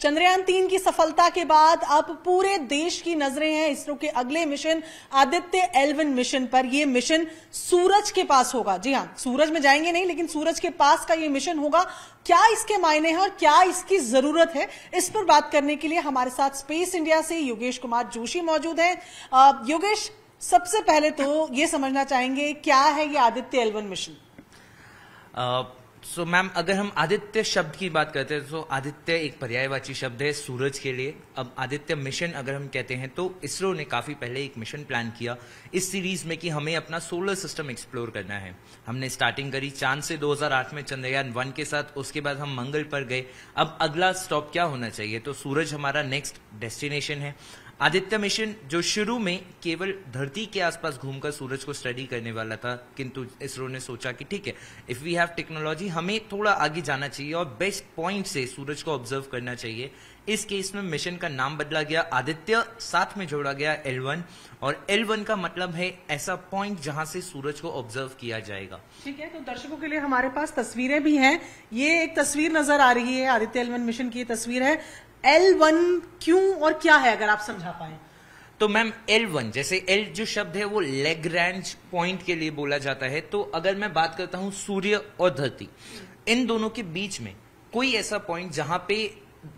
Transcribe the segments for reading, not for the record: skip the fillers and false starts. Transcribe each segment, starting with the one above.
चंद्रयान-3 की सफलता के बाद अब पूरे देश की नजरें हैं इसरो के अगले मिशन आदित्य L1 मिशन पर। यह मिशन सूरज के पास होगा। जी हां, सूरज में जाएंगे नहीं, लेकिन सूरज के पास का यह मिशन होगा। क्या इसके मायने हैं और क्या इसकी जरूरत है, इस पर बात करने के लिए हमारे साथ स्पेस इंडिया से योगेश कुमार जोशी मौजूद हैं। योगेश, सबसे पहले तो यह समझना चाहेंगे क्या है ये आदित्य L1 मिशन? मैम, अगर हम आदित्य शब्द की बात करते हैं तो आदित्य एक पर्यायवाची शब्द है सूरज के लिए। अब आदित्य मिशन अगर हम कहते हैं तो इसरो ने काफी पहले एक मिशन प्लान किया इस सीरीज में कि हमें अपना सोलर सिस्टम एक्सप्लोर करना है। हमने स्टार्टिंग करी चांद से 2008 में चंद्रयान-1 के साथ, उसके बाद हम मंगल पर गए। अब अगला स्टॉप क्या होना चाहिए, तो सूरज हमारा नेक्स्ट डेस्टिनेशन है। आदित्य मिशन जो शुरू में केवल धरती के आसपास घूमकर सूरज को स्टडी करने वाला था, किंतु इसरो ने सोचा कि ठीक है, इफ वी हैव टेक्नोलॉजी, हमें थोड़ा आगे जाना चाहिए और बेस्ट पॉइंट से सूरज को ऑब्जर्व करना चाहिए। इस केस में मिशन का नाम बदला गया, आदित्य साथ में जोड़ा गया L1, और L1 का मतलब है ऐसा पॉइंट जहां से सूरज को ऑब्जर्व किया जाएगा। ठीक है, तो दर्शकों के लिए हमारे पास तस्वीरें भी हैं। ये एक तस्वीर नजर आ रही है, आदित्य L1 मिशन की तस्वीर है। L1 क्यों और क्या है, अगर आप समझा पाए तो। मैम, L1 जैसे L जो शब्द है वो लैग्रैंज पॉइंट के लिए बोला जाता है। तो अगर मैं बात करता हूं सूर्य और धरती, इन दोनों के बीच में कोई ऐसा पॉइंट जहां पे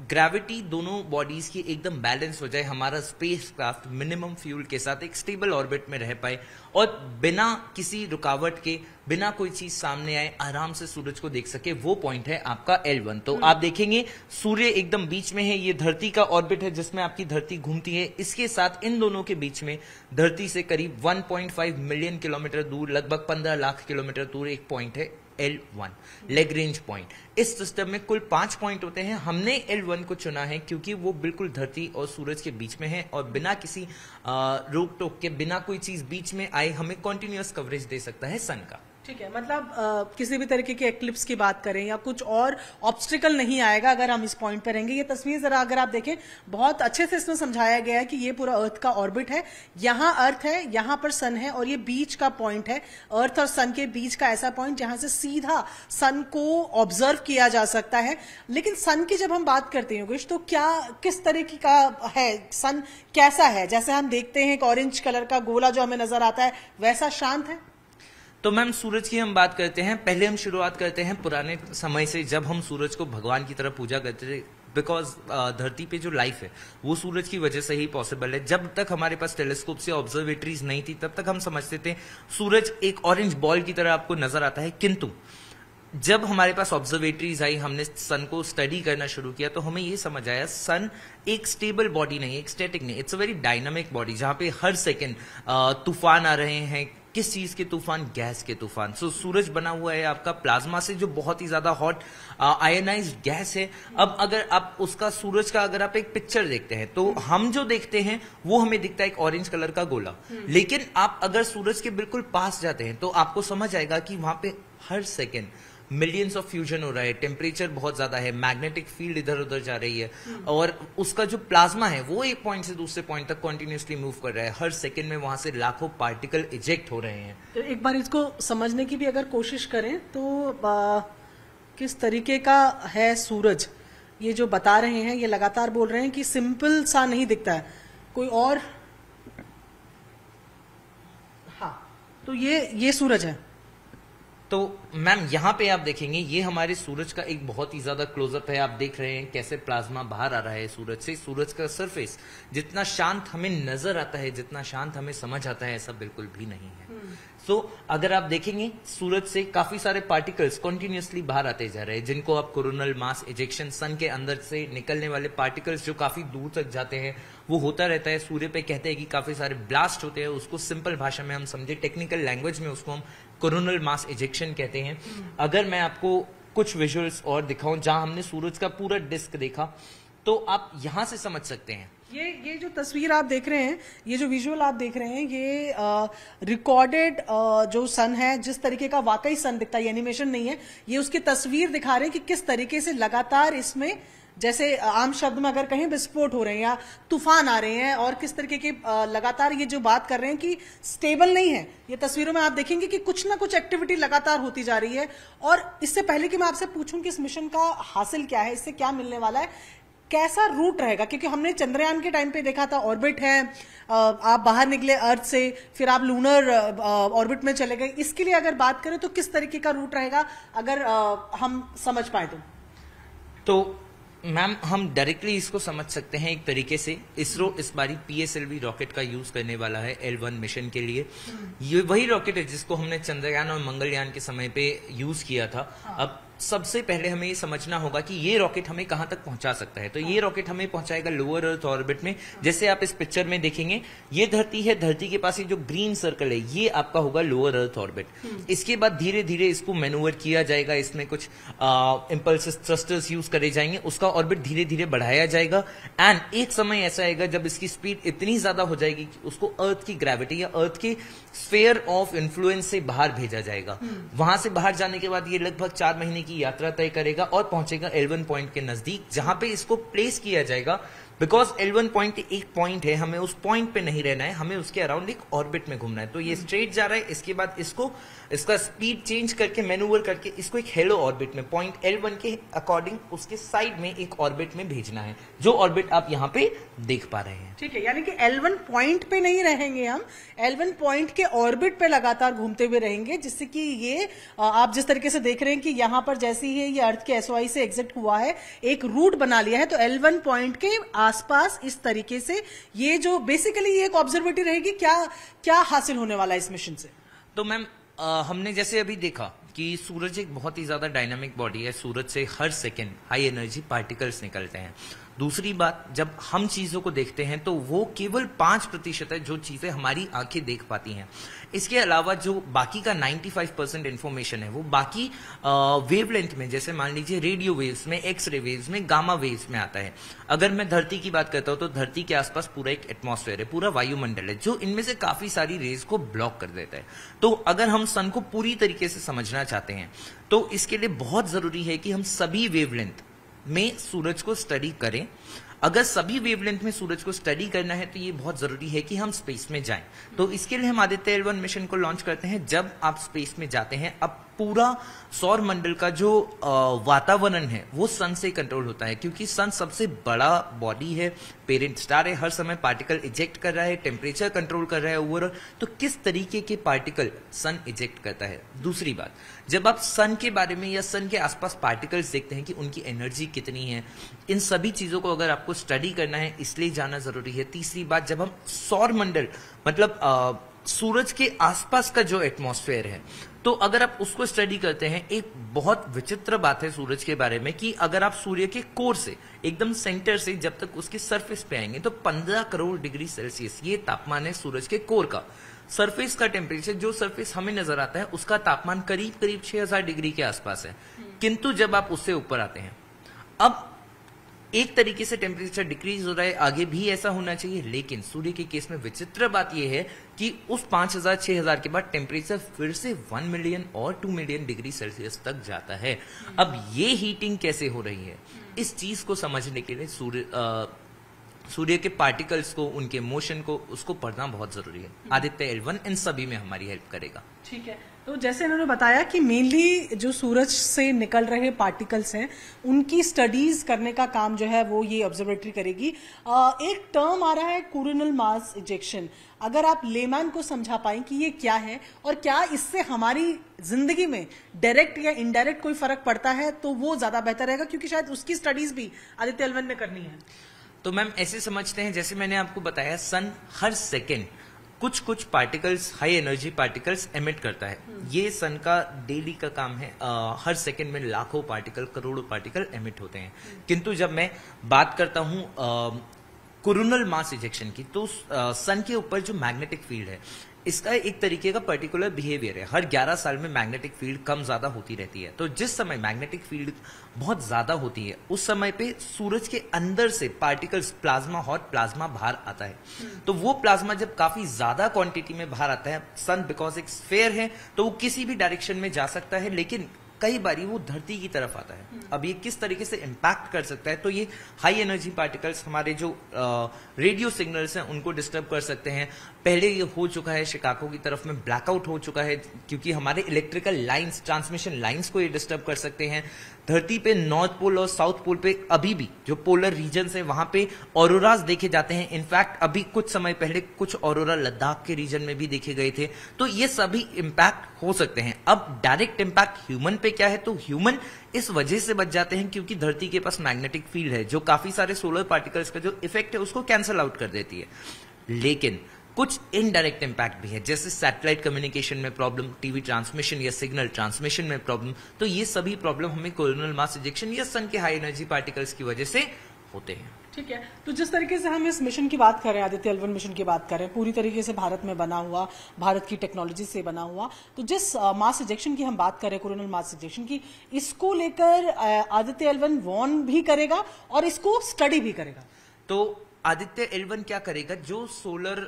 ग्रेविटी दोनों बॉडीज की एकदम बैलेंस हो जाए, हमारा स्पेसक्राफ्ट मिनिमम फ्यूल के साथ एक स्टेबल ऑर्बिट में रह पाए और बिना किसी रुकावट के, बिना कोई चीज सामने आए, आराम से सूरज को देख सके, वो पॉइंट है आपका L1। तो आप देखेंगे सूर्य एकदम बीच में है, ये धरती का ऑर्बिट है जिसमें आपकी धरती घूमती है। इसके साथ इन दोनों के बीच में धरती से करीब 1.5 मिलियन किलोमीटर दूर, लगभग 15 लाख किलोमीटर दूर एक पॉइंट है L1, लैग्रेंज पॉइंट। इस सिस्टम में कुल 5 पॉइंट होते हैं। हमने L1 को चुना है क्योंकि वो बिल्कुल धरती और सूरज के बीच में है और बिना किसी रोक टोक के, बिना कोई चीज बीच में आए, हमें कॉन्टिन्यूअस कवरेज दे सकता है सन का। ठीक है, मतलब किसी भी तरीके के एक्लिप्स की बात करें या कुछ और ऑब्स्टिकल नहीं आएगा अगर हम इस पॉइंट पर रहेंगे। ये तस्वीर जरा अगर आप देखें, बहुत अच्छे से इसमें समझाया गया है कि ये पूरा अर्थ का ऑर्बिट है। यहाँ अर्थ है, यहाँ पर सन है और ये बीच का पॉइंट है, अर्थ और सन के बीच का ऐसा पॉइंट जहां से सीधा सन को ऑब्जर्व किया जा सकता है। लेकिन सन की जब हम बात करते हैं योगेश, तो क्या किस तरीके का है सन, कैसा है? जैसे हम देखते हैं एक ऑरेंज कलर का गोला जो हमें नजर आता है, वैसा शांत है? तो मैम, सूरज की हम बात करते हैं, पहले हम शुरुआत करते हैं पुराने समय से, जब हम सूरज को भगवान की तरह पूजा करते थे। बिकॉज धरती पे जो लाइफ है वो सूरज की वजह से ही पॉसिबल है। जब तक हमारे पास टेलीस्कोप से ऑब्जर्वेटरीज नहीं थी, तब तक हम समझते थे सूरज एक ऑरेंज बॉल की तरह आपको नजर आता है। किंतु जब हमारे पास ऑब्जर्वेटरीज आई, हमने सन को स्टडी करना शुरू किया, तो हमें ये समझ आया सन एक स्टेबल बॉडी नहीं, एक स्टैटिक नहीं, it's a very dynamic body, जहां पे हर सेकेंड तूफान आ रहे हैं। किस चीज के तूफान? गैस के तूफान। सो सूरज बना हुआ है आपका प्लाज्मा से, जो बहुत ही ज्यादा हॉट आयनाइज्ड गैस है। अब अगर आप उसका, सूरज का अगर आप एक पिक्चर देखते हैं, तो हम जो देखते हैं वो हमें दिखता है एक ऑरेंज कलर का गोला। लेकिन आप अगर सूरज के बिल्कुल पास जाते हैं तो आपको समझ आएगा कि वहां पे हर सेकेंड मिलियंस ऑफ फ्यूजन हो रहा है, टेम्परेचर बहुत ज्यादा है, मैग्नेटिक फील्ड इधर उधर जा रही है, और उसका जो प्लाज्मा है वो एक पॉइंट से दूसरे पॉइंट तक कॉन्टिन्यूसली मूव कर रहा है। हर सेकेंड में वहां से लाखों पार्टिकल इजेक्ट हो रहे हैं। तो एक बार इसको समझने की भी अगर कोशिश करें तो किस तरीके का है सूरज, ये जो बता रहे हैं, ये लगातार बोल रहे हैं कि सिंपल सा नहीं दिखता है, कोई और। हाँ, तो ये सूरज है। तो मैम, यहाँ पे आप देखेंगे ये हमारे सूरज का एक बहुत ही ज्यादा क्लोजअप है। आप देख रहे हैं कैसे प्लाज्मा बाहर आ रहा है सूरज से। सूरज का सरफेस जितना शांत हमें नजर आता है, जितना शांत हमें समझ आता है, ऐसा बिल्कुल भी नहीं है। सो अगर आप देखेंगे सूरज से काफी सारे पार्टिकल्स कॉन्टिन्यूसली बाहर आते जा रहे हैं, जिनको आप कोरोनल मास इजेक्शन, सन के अंदर से निकलने वाले पार्टिकल्स जो काफी दूर तक जाते हैं, वो होता रहता है। सूर्य पे कहते हैं कि काफी सारे ब्लास्ट होते हैं, उसको सिंपल भाषा में हम समझे, टेक्निकल लैंग्वेज में उसको हम कोरोनल मास इजेक्शन कहते हैं। अगर मैं आपको कुछ विजुअल्स और दिखाऊं जहां हमने सूरज का पूरा डिस्क देखा, तो आप यहां से समझ सकते हैं। ये जो तस्वीर आप देख रहे हैं, ये जो विजुअल आप देख रहे हैं, ये रिकॉर्डेड जो सन है, जिस तरीके का वाकई सन दिखता है, ये एनिमेशन नहीं है, ये उसकी तस्वीर दिखा रहे हैं कि किस तरीके से लगातार इसमें, जैसे आम शब्द में अगर कहें, विस्फोट हो रहे हैं या तूफान आ रहे हैं, और किस तरीके के लगातार ये जो बात कर रहे हैं कि स्टेबल नहीं है। ये तस्वीरों में आप देखेंगे कि कुछ ना कुछ एक्टिविटी लगातार होती जा रही है। और इससे पहले कि मैं आपसे पूछूं कि इस मिशन का हासिल क्या है, इससे क्या मिलने वाला है, कैसा रूट रहेगा, क्योंकि हमने चंद्रयान के टाइम पे देखा था ऑर्बिट है, आप बाहर निकले अर्थ से, फिर आप लूनर ऑर्बिट में चले गए। इसके लिए अगर बात करें तो किस तरीके का रूट रहेगा, अगर हम समझ पाए तो मैम हम डायरेक्टली इसको समझ सकते हैं एक तरीके से। इसरो इस बारी PSLV रॉकेट का यूज करने वाला है L1 मिशन के लिए। ये वही रॉकेट है जिसको हमने चंद्रयान और मंगलयान के समय पे यूज किया था। अब सबसे पहले हमें ये समझना होगा कि ये रॉकेट हमें कहां तक पहुंचा सकता है। तो ये रॉकेट हमें पहुंचाएगा लोअर अर्थ ऑर्बिट में। जैसे आप इस पिक्चर में देखेंगे, ये धरती है, धरती के पास ये जो ग्रीन सर्कल है ये आपका होगा लोअर अर्थ ऑर्बिट। इसके बाद धीरे धीरे इसको मैनूवर किया जाएगा, इसमें कुछ इंपल्सिस थ्रस्टर्स यूज करे जाएंगे, उसका ऑर्बिट धीरे धीरे बढ़ाया जाएगा। एंड एक समय ऐसा आएगा जब इसकी स्पीड इतनी ज्यादा हो जाएगी कि उसको अर्थ की ग्रेविटी या अर्थ के स्फीयर ऑफ इन्फ्लुएंस से बाहर भेजा जाएगा। वहां से बाहर जाने के बाद ये लगभग 4 महीने की यात्रा तय करेगा और पहुंचेगा L1 पॉइंट के नजदीक, जहां पे इसको प्लेस किया जाएगा। बिकॉज L1 पॉइंट एक पॉइंट है, हमें उस पॉइंट पे नहीं रहना है, हमें उसके अराउंड एक ऑर्बिट में घूमना है। तो ये स्ट्रेट जा रहा है, इसके बाद इसको इसका स्पीड चेंज करके मैनूवर करके इसको एक हेलो ऑर्बिट में पॉइंट L1 के अकॉर्डिंग उसके साइड में एक ऑर्बिट में भेजना है, जो ऑर्बिट आप यहाँ पे देख पा रहे हैं। ठीक है, यानी कि L1 पॉइंट पे नहीं रहेंगे हम, L1 पॉइंट के ऑर्बिट पे लगातार घूमते हुए रहेंगे, जिससे कि ये आप जिस तरीके से देख रहे हैं कि यहाँ पर जैसे ही ये अर्थ के SOI से एग्जिट हुआ है, एक रूट बना लिया है, तो L1 पॉइंट के आसपास इस तरीके से ये जो बेसिकली ये एक ऑब्जर्वेटरी रहेगी। क्या हासिल होने वाला है इस मिशन से? तो मैम हमने जैसे अभी देखा कि सूरज एक बहुत ही ज्यादा डायनामिक बॉडी है। सूरज से हर सेकेंड हाई एनर्जी पार्टिकल्स निकलते हैं। दूसरी बात, जब हम चीजों को देखते हैं तो वो केवल 5% है जो चीजें हमारी आंखें देख पाती हैं। इसके अलावा जो बाकी का 95% इंफॉर्मेशन है वो बाकी वेवलेंथ में, जैसे मान लीजिए रेडियो वेव्स में, एक्सरे वेव्स में, गामा वेव्स में आता है। अगर मैं धरती की बात करता हूं तो धरती के आसपास पूरा एक एटमॉस्फेयर है, पूरा वायुमंडल है, जो इनमें से काफी सारी रेज को ब्लॉक कर देता है। तो अगर हम सन को पूरी तरीके से समझना चाहते हैं तो इसके लिए बहुत जरूरी है कि हम सभी वेवलेंथ में सूरज को स्टडी करें। अगर सभी वेवलेंथ में सूरज को स्टडी करना है तो ये बहुत जरूरी है कि हम स्पेस में जाएं। तो इसके लिए हम आदित्य L1 मिशन को लॉन्च करते हैं। जब आप स्पेस में जाते हैं, अब पूरा सौर मंडल का जो वातावरण है वो सन से कंट्रोल होता है, क्योंकि सन सबसे बड़ा बॉडी है, पेरेंट स्टार है, हर समय पार्टिकल इजेक्ट कर रहा है, टेम्परेचर कंट्रोल कर रहा है ओवरऑल। तो किस तरीके के पार्टिकल सन इजेक्ट करता है। दूसरी बात, जब आप सन के बारे में या सन के आसपास पार्टिकल्स देखते हैं कि उनकी एनर्जी कितनी है, इन सभी चीजों को अगर आपको स्टडी करना है इसलिए जाना जरूरी है। तीसरी बात, जब हम सौर मंडल मतलब सूरज के आसपास का जो एटमॉस्फेयर है, तो अगर आप उसको स्टडी करते हैं, एक बहुत विचित्र बात है सूरज के बारे में कि अगर आप सूर्य के कोर से एकदम सेंटर से जब तक उसके सरफेस पे आएंगे तो 15 करोड़ डिग्री सेल्सियस ये तापमान है सूरज के कोर का। सरफेस का टेम्परेचर, जो सरफेस हमें नजर आता है, उसका तापमान करीब करीब 6000 डिग्री के आसपास है। किंतु जब आप उससे ऊपर आते हैं, अब एक तरीके से टेम्परेचर डिक्रीज हो रहा है, आगे भी ऐसा होना चाहिए, लेकिन सूर्य के केस में विचित्र बात यह है कि उस 5000 6000 के बाद टेम्परेचर फिर से 1 मिलियन और 2 मिलियन डिग्री सेल्सियस तक जाता है। अब ये हीटिंग कैसे हो रही है, इस चीज को समझने के लिए सूर्य के पार्टिकल्स को, उनके मोशन को, उसको पढ़ना बहुत जरूरी है। आदित्य L1 इन सभी में हमारी हेल्प करेगा। ठीक है, तो जैसे इन्होंने बताया कि मेनली जो सूरज से निकल रहे पार्टिकल्स हैं उनकी स्टडीज करने का काम जो है वो ये ऑब्जर्वेटरी करेगी। एक टर्म आ रहा है कोरोनल मास इजेक्शन, अगर आप लेमैन को समझा पाएं कि ये क्या है और क्या इससे हमारी जिंदगी में डायरेक्ट या इनडायरेक्ट कोई फर्क पड़ता है, तो वो ज्यादा बेहतर रहेगा, क्योंकि शायद उसकी स्टडीज भी आदित्य L1 ने करनी है। तो मैम ऐसे समझते हैं, जैसे मैंने आपको बताया, सन हर सेकेंड कुछ particles, high energy particles emit करता है। ये सन का डेली का काम है। हर सेकेंड में लाखों पार्टिकल, करोड़ों पार्टिकल एमिट होते हैं। किंतु जब मैं बात करता हूं कोरोनल मास इजेक्शन की, तो सन के ऊपर जो मैग्नेटिक फील्ड है, इसका एक तरीके का पर्टिकुलर बिहेवियर है। हर 11 साल में मैग्नेटिक फील्ड कम ज्यादा होती रहती है। तो जिस समय मैग्नेटिक फील्ड बहुत ज्यादा होती है, उस समय पे सूरज के अंदर से पार्टिकल्स, प्लाज्मा, हॉट प्लाज्मा बाहर आता है। तो वो प्लाज्मा जब काफी ज्यादा क्वांटिटी में बाहर आता है, सन बिकॉज एक स्फेयर है तो वो किसी भी डायरेक्शन में जा सकता है, लेकिन कई बारी वो धरती की तरफ आता है। अब ये किस तरीके से इम्पैक्ट कर सकता है, तो ये हाई एनर्जी पार्टिकल्स हमारे जो रेडियो सिग्नल्स हैं उनको डिस्टर्ब कर सकते हैं। पहले ये हो चुका है, शिकागो की तरफ में ब्लैकआउट हो चुका है, क्योंकि हमारे इलेक्ट्रिकल लाइंस, ट्रांसमिशन लाइंस को ये डिस्टर्ब कर सकते हैं। धरती पे नॉर्थ पोल और साउथ पोल पे अभी भी जो पोलर रीजन है वहां पे ऑरोराज देखे जाते हैं। इनफैक्ट अभी कुछ समय पहले कुछ ऑरोरा लद्दाख के रीजन में भी देखे गए थे। तो ये सभी इंपैक्ट हो सकते हैं। अब डायरेक्ट इंपैक्ट ह्यूमन पे क्या है, तो ह्यूमन इस वजह से बच जाते हैं क्योंकि धरती के पास मैग्नेटिक फील्ड है जो काफी सारे सोलर पार्टिकल्स का जो इफेक्ट है उसको कैंसल आउट कर देती है। लेकिन कुछ इनडायरेक्ट इंपैक्ट भी है, जैसे सैटेलाइट कम्युनिकेशन में प्रॉब्लम, टीवी ट्रांसमिशन या सिग्नल ट्रांसमिशन में प्रॉब्लम। तो ये सभी प्रॉब्लम हमें कोरोनल मास इजेक्शन या सन के हाई एनर्जी पार्टिकल्स की वजह से होते हैं। ठीक है, तो जिस तरीके से हम इस मिशन की बात कर रहे हैं, आदित्य L1 मिशन की बात कर रहे हैं, पूरी तरीके से भारत में बना हुआ, भारत की टेक्नोलॉजी से बना हुआ, तो जिस मास इजेक्शन की हम बात कर रहे हैं, कोरोनल मास इजेक्शन की, इसको लेकर आदित्य L1 वॉर्न भी करेगा और इसको स्टडी भी करेगा। तो आदित्य L1 क्या करेगा, जो सोलर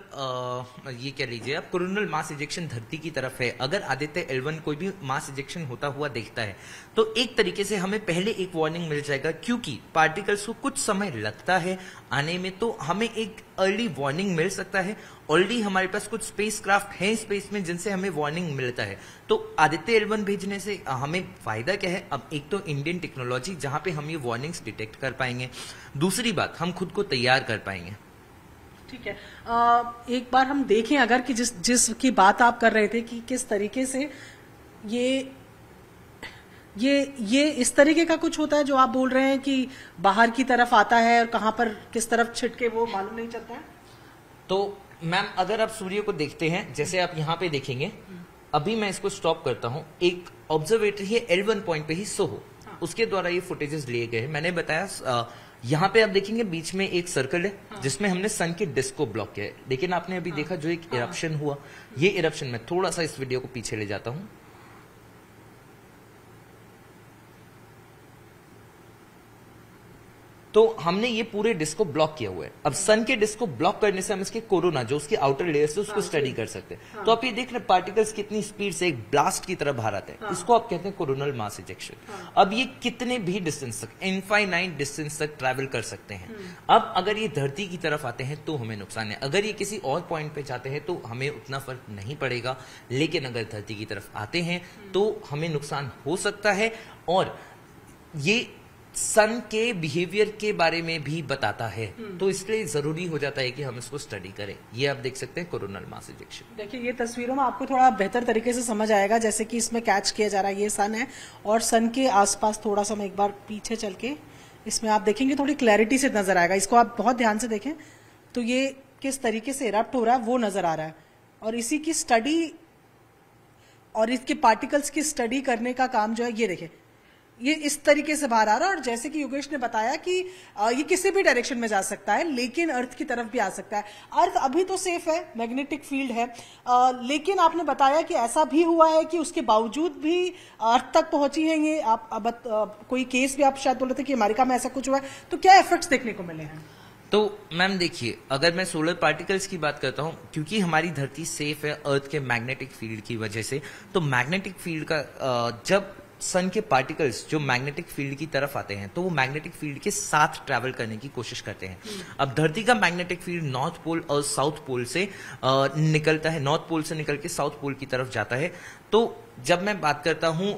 ये कह लीजिए अब कोरोनल मास इजेक्शन धरती की तरफ है, अगर आदित्य L1 कोई भी मास इजेक्शन होता हुआ देखता है तो एक तरीके से हमें पहले एक वार्निंग मिल जाएगा, क्योंकि पार्टिकल्स को कुछ समय लगता है आने में, तो हमें एक अर्ली वार्निंग मिल सकता है। ऑलरेडी हमारे पास कुछ स्पेसक्राफ्ट हैं स्पेस में जिनसे हमें वार्निंग मिलता है। तो आदित्य L1 भेजने से हमें फायदा क्या है, अब एक तो इंडियन टेक्नोलॉजी जहां पे हम ये वार्निंग्स डिटेक्ट कर पाएंगे, दूसरी बात हम खुद को तैयार कर पाएंगे। ठीक है, एक बार हम देखें अगर कि जिसकी बात आप कर रहे थे कि किस तरीके से ये इस तरीके का कुछ होता है जो आप बोल रहे हैं कि बाहर की तरफ आता है और कहां पर किस तरफ छिटके वो मालूम नहीं चलता है। तो मैम अगर आप सूर्य को देखते हैं, जैसे आप यहाँ पे देखेंगे, अभी मैं इसको स्टॉप करता हूँ, एक ऑब्जर्वेटरी है L1 पॉइंट पे ही सोहो, उसके द्वारा ये फुटेजेस लिए गए हैं। मैंने बताया यहाँ पे आप देखेंगे बीच में एक सर्कल है जिसमें हमने सन के डिस्क को ब्लॉक किया है। लेकिन आपने अभी देखा जो एक इरप्शन हुआ, ये इरप्शन में थोड़ा सा इस वीडियो को पीछे ले जाता हूं। तो हमने ये पूरे डिस्क को ब्लॉक किया हुआ है। अब सन के डिस्क को ब्लॉक करने से हम इसके कोरोना जो उसकी आउटर लेयर से उसको स्टडी कर सकते हैं। तो आप ये देख रहे पार्टिकल्स कितनी स्पीड से एक ब्लास्ट की तरह बाहर आते हैं, इसको आप कहते हैं कोरोनल मास इजेक्शन। अब ये कितने भी डिस्टेंस तक, इनफाइनाइट डिस्टेंस तक ट्रैवल कर सकते हैं। अब अगर ये धरती की तरफ आते हैं तो हमें नुकसान है, अगर ये किसी और पॉइंट पे जाते हैं तो हमें उतना फर्क नहीं पड़ेगा। लेकिन अगर धरती की तरफ आते हैं तो हमें नुकसान हो सकता है। और ये सन के बिहेवियर के बारे में भी बताता है, तो इसलिए जरूरी हो जाता है कि हम इसको स्टडी करें। ये आप देख सकते हैं कोरोनल मास इजेक्शन। देखिए ये तस्वीरों में आपको थोड़ा बेहतर तरीके से समझ आएगा, जैसे कि इसमें कैच किया जा रहा है ये सन है और सन के आसपास थोड़ा सा मैं एक बार पीछे चल के इसमें आप देखेंगे थोड़ी क्लैरिटी से नजर आएगा। इसको आप बहुत ध्यान से देखें तो ये किस तरीके से इरप्ट हो रहा है वो नजर आ रहा है, और इसी की स्टडी और इसके पार्टिकल्स की स्टडी करने का काम जो है ये देखें, ये इस तरीके से बाहर आ रहा है। और जैसे कि योगेश ने बताया कि ये किसी भी डायरेक्शन में जा सकता है, लेकिन अर्थ की तरफ भी आ सकता है। अर्थ अभी तो सेफ है, मैग्नेटिक फील्ड है, लेकिन आपने बताया कि ऐसा भी हुआ है कि उसके बावजूद भी अर्थ तक पहुंची है ये। कोई केस भी आप शायद बोल रहे थे कि अमेरिका में ऐसा कुछ हुआ है, तो क्या इफेक्ट्स देखने को मिले हैं? तो मैम देखिए, अगर मैं सोलर पार्टिकल्स की बात करता हूं, क्योंकि हमारी धरती सेफ है अर्थ के मैग्नेटिक फील्ड की वजह से, तो मैग्नेटिक फील्ड का जब सन के पार्टिकल्स जो मैग्नेटिक फील्ड की तरफ आते हैं तो वो मैग्नेटिक फील्ड के साथ ट्रैवल करने की कोशिश करते हैं। अब धरती का मैग्नेटिक फील्ड नॉर्थ पोल और साउथ पोल से निकलता है, नॉर्थ पोल से निकल के साउथ पोल की तरफ जाता है। तो जब मैं बात करता हूं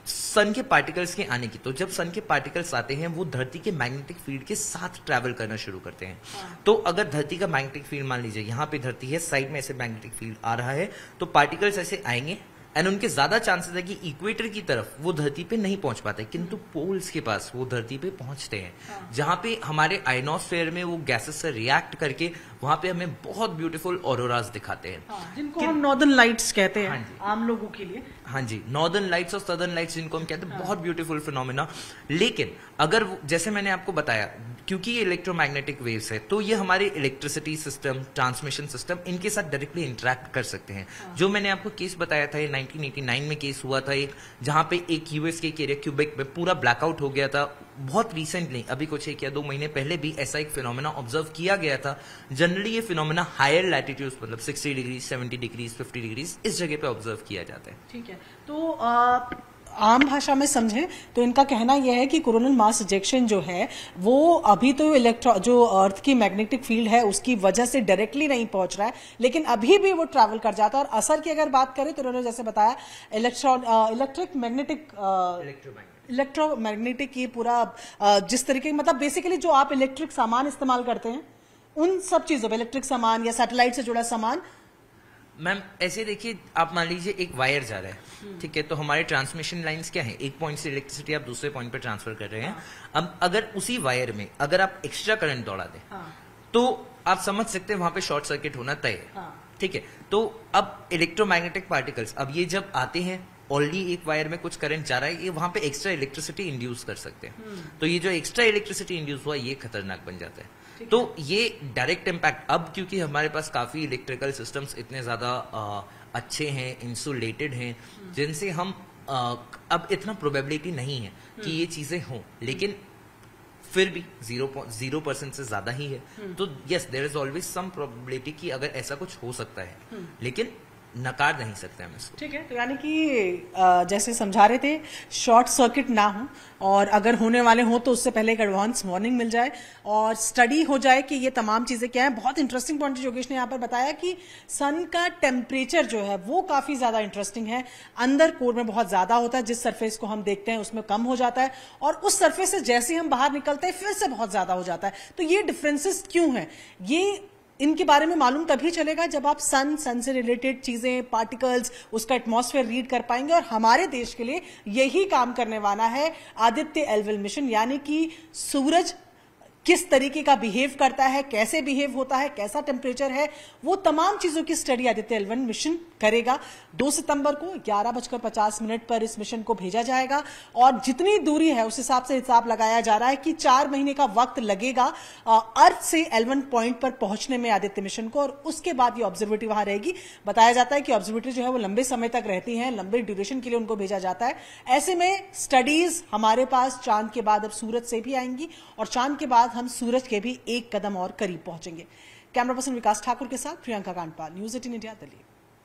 सन के पार्टिकल्स के आने की, तो जब सन के पार्टिकल्स आते हैं वो धरती के मैग्नेटिक फील्ड के साथ ट्रैवल करना शुरू करते हैं। तो अगर धरती का मैग्नेटिक फील्ड मान लीजिए यहाँ पे धरती है, साइड में ऐसे मैग्नेटिक फील्ड आ रहा है, तो पार्टिकल्स ऐसे आएंगे एंड उनके ज्यादा चांसेस है कि इक्वेटर की तरफ वो धरती पे नहीं पहुंच पाते, किंतु पोल्स के पास वो धरती पे पहुंचते हैं, जहां पे हमारे आयनोस्फेयर में वो गैसेस से रिएक्ट करके वहां पे हमें बहुत ब्यूटीफुल ऑरोरास दिखाते हैं, जिनको हम नॉर्दर्न लाइट्स कहते हैं आम लोगों के लिए। हाँ जी, नॉर्दर्न लाइट्स और सदर्न लाइट्स जिनको हम कहते हैं, बहुत ब्यूटीफुल फिनोमेना। लेकिन अगर जैसे मैंने आपको बताया, क्योंकि ये इलेक्ट्रोमैग्नेटिक वेव्स है, तो ये हमारे इलेक्ट्रिसिटी सिस्टम, ट्रांसमिशन सिस्टम, इनके साथ डायरेक्टली इंटरेक्ट कर सकते हैं। जो मैंने आपको केस बताया था, ये 1989 में केस हुआ था एक, जहां पे एक यूएस के एरिया क्यूबेक में पूरा ब्लैकआउट हो गया था। बहुत रिसेंटली, अभी कुछ 1 या 2 महीने पहले भी ऐसा एक फिनोमेना ऑब्जर्व किया गया था। जनरली ये फिनोमेना हायर लैटिट्यूड, मतलब 60 डिग्री, 70 डिग्री, 50 डिग्री इस जगह पे ऑब्जर्व किया जाता है। ठीक है, तो आम भाषा में समझें तो इनका कहना यह है कि कोरोनल मास इजेक्शन जो है वो अभी तो जो अर्थ की मैग्नेटिक फील्ड है उसकी वजह से डायरेक्टली नहीं पहुंच रहा है, लेकिन अभी भी वो ट्रैवल कर जाता है। और असर की अगर बात करें तो उन्होंने जैसे बताया इलेक्ट्रोमैग्नेटिक ये पूरा जिस तरीके मतलब बेसिकली जो आप इलेक्ट्रिक सामान इस्तेमाल करते हैं उन सब चीजों पे, इलेक्ट्रिक सामान या सैटेलाइट से जुड़ा सामान। मैम ऐसे देखिए, आप मान लीजिए एक वायर जा रहा है, ठीक है, तो हमारे ट्रांसमिशन लाइंस क्या है, एक पॉइंट से इलेक्ट्रिसिटी आप दूसरे पॉइंट पे ट्रांसफर कर रहे हैं। अब अगर उसी वायर में अगर आप एक्स्ट्रा करंट दौड़ा दें, तो आप समझ सकते हैं वहां पे शॉर्ट सर्किट होना तय है, ठीक है। तो अब इलेक्ट्रोमैग्नेटिक पार्टिकल्स अब ये जब आते हैं, ऑलरेडी एक वायर में कुछ करंट जा रहा है, ये वहां पे एक्स्ट्रा इलेक्ट्रिसिटी इंड्यूस कर सकते हैं। तो ये जो एक्स्ट्रा इलेक्ट्रिसिटी इंड्यूस हुआ, ये खतरनाक बन जाता है। तो ये डायरेक्ट इम्पैक्ट, अब क्योंकि हमारे पास काफी इलेक्ट्रिकल सिस्टम्स इतने ज्यादा अच्छे हैं, इंसुलेटेड हैं, जिनसे हम अब इतना प्रोबेबिलिटी नहीं है कि ये चीजें हों, लेकिन फिर भी 0% से ज्यादा ही है। तो yes, there is always some probability कि अगर ऐसा कुछ हो सकता है, लेकिन नकार नहीं सकते हम इसको। ठीक है, तो यानी कि जैसे समझा रहे थे, शॉर्ट सर्किट ना हो, और अगर होने वाले हो तो उससे पहले एक एडवांस वार्निंग मिल जाए और स्टडी हो जाए कि ये तमाम चीजें क्या है। बहुत इंटरेस्टिंग पॉइंट योगेश ने यहाँ पर बताया कि सन का टेम्परेचर जो है वो काफी ज्यादा इंटरेस्टिंग है। अंदर कोर में बहुत ज्यादा होता है, जिस सरफेस को हम देखते हैं उसमें कम हो जाता है, और उस सरफेस से जैसे हम बाहर निकलते हैं फिर से बहुत ज्यादा हो जाता है। तो ये डिफरेंसेस क्यों है, ये इनके बारे में मालूम तभी चलेगा जब आप सन से रिलेटेड चीजें, पार्टिकल्स, उसका एटमॉस्फेयर रीड कर पाएंगे। और हमारे देश के लिए यही काम करने वाला है आदित्य एल1 मिशन, यानी कि सूरज किस तरीके का बिहेव करता है, कैसे बिहेव होता है, कैसा टेम्परेचर है, वो तमाम चीजों की स्टडी आदित्य एल1 मिशन करेगा। 2 सितंबर को 11:50 पर इस मिशन को भेजा जाएगा, और जितनी दूरी है उस हिसाब से हिसाब लगाया जा रहा है कि 4 महीने का वक्त लगेगा अर्थ से एल1 पॉइंट पर पहुंचने में आदित्य मिशन को, और उसके बाद ये ऑब्जर्वेटरी वहां रहेगी। बताया जाता है कि ऑब्जर्वेटरी जो है वो लंबे समय तक रहती है, लंबे ड्यूरेशन के लिए उनको भेजा जाता है। ऐसे में स्टडीज हमारे पास चांद के बाद अब सूरज से भी आएंगी, और चांद के बाद हम सूरज के भी एक कदम और करीब पहुंचेंगे। कैमरा पर्सन विकास ठाकुर के साथ प्रियंका कांडपाल, न्यूज़ 18 इंडिया, दिल्ली।